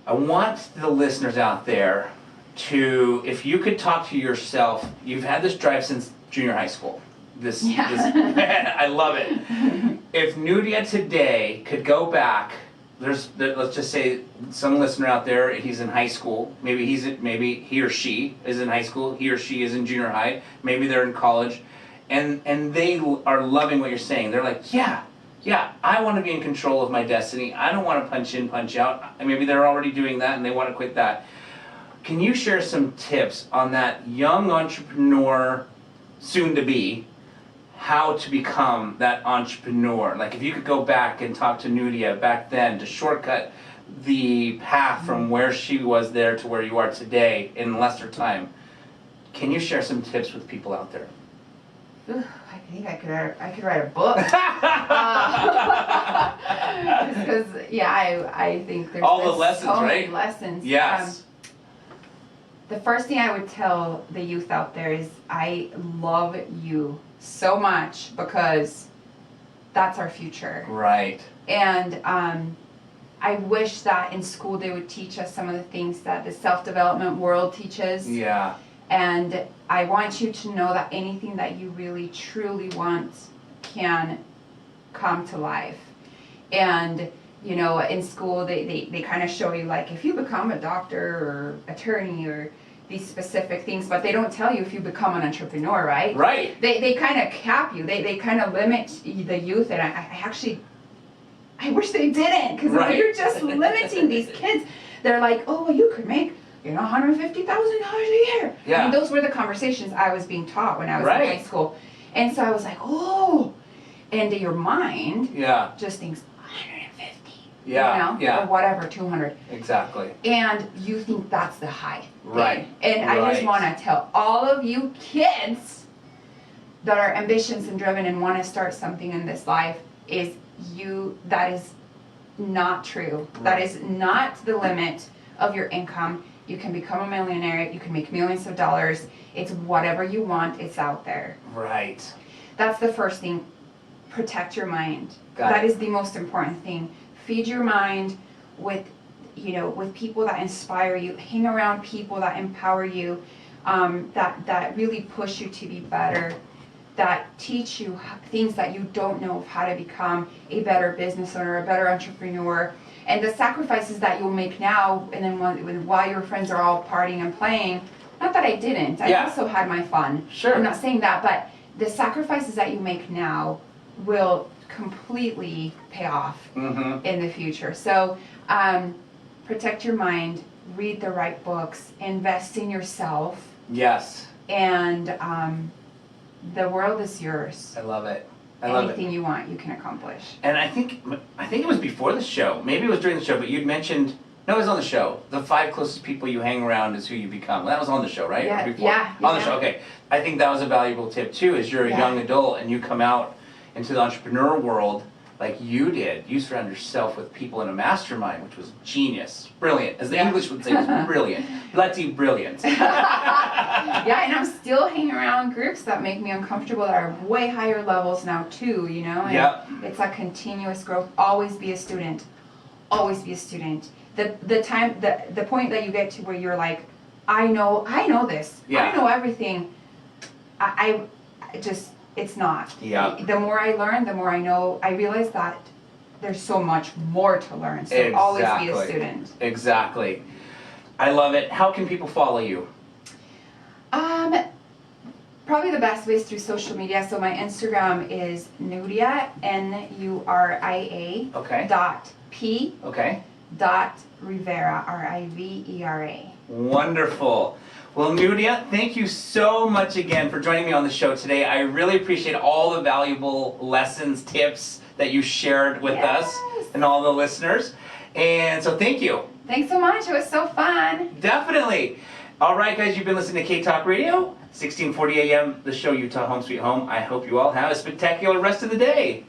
I want the listeners out there to, if you could talk to yourself, you've had this drive since junior high school. This I love it. If Nudia today could go back, let's just say some listener out there, he's in high school, maybe he or she is in high school, he or she is in junior high, maybe they're in college, and they are loving what you're saying. They're like, yeah, I want to be in control of my destiny. I don't want to punch in, punch out. And maybe they're already doing that and they want to quit that. Can you share some tips on that young entrepreneur, soon to be, how to become that entrepreneur? Like if you could go back and talk to Nudia back then to shortcut the path from where she was there to where you are today in lesser time, can you share some tips with people out there? I think I could write a book. Because I think there's all the lessons, so right? many lessons. Yes. The first thing I would tell the youth out there is I love you so much because that's our future. Right. And I wish that in school they would teach us some of the things that the self-development world teaches. Yeah. And I want you to know that anything that you really truly want can come to life. And you know, in school they kind of show you, like, if you become a doctor or attorney or these specific things, but they don't tell you if you become an entrepreneur, right? Right. They kind of cap you. They kind of limit the youth, and I wish they didn't, because right. You're just limiting these kids. They're like, oh, well, you could make $150,000 a year. Yeah. I mean, those were the conversations I was being taught when I was right. in high school, and so I was like, oh, and your mind just thinks 150. Yeah. Or whatever, 200. Exactly. And you think that's the high. Right. And I just want to tell all of you kids that are ambitious and driven and want to start something in this life that is not true. Right. That is not the limit of your income. You can become a millionaire. You can make millions of dollars. It's whatever you want. It's out there. Right. That's the first thing. Protect your mind. That is the most important thing. Feed your mind with people that inspire you. Hang around people that empower you, that really push you to be better, that teach you things that you don't know of how to become a better business owner, a better entrepreneur. And the sacrifices that you'll make now, and then while your friends are all partying and playing, not that I didn't. I also had my fun. Sure. I'm not saying that, but the sacrifices that you make now will completely pay off in the future. So protect your mind, read the right books, invest in yourself. Yes. And the world is yours. I love it. Anything you want, you can accomplish. And I think it was before the show. Maybe it was during the show, but you'd mentioned, no, it was on the show. The 5 closest people you hang around is who you become. That was on the show, right? Yeah. Or before? On the show, okay. I think that was a valuable tip too, is you're a young adult and you come out into the entrepreneur world like you did. You surround yourself with people in a mastermind, which was genius. Brilliant. As the English would say, it was brilliant. Bloody brilliant. Yeah, and I'm still hanging around groups that make me uncomfortable that are way higher levels now too, And it's a continuous growth. Always be a student. Always be a student. The point that you get to where you're like, I know this. Yeah. I know everything. It's not. Yeah. The more I learn, the more I know. I realize that there's so much more to learn. So always be a student. Exactly. I love it. How can people follow you? Probably the best way is through social media. So my Instagram is Nuria, Nuria. Okay. .p. Okay. .Rivera, Rivera. Wonderful. Well, Nudia, thank you so much again for joining me on the show today. I really appreciate all the valuable lessons, tips that you shared with us and all the listeners. And so thank you. Thanks so much. It was so fun. Definitely. All right, guys, you've been listening to K-Talk Radio, 1640 AM, the show Utah Home Sweet Home. I hope you all have a spectacular rest of the day.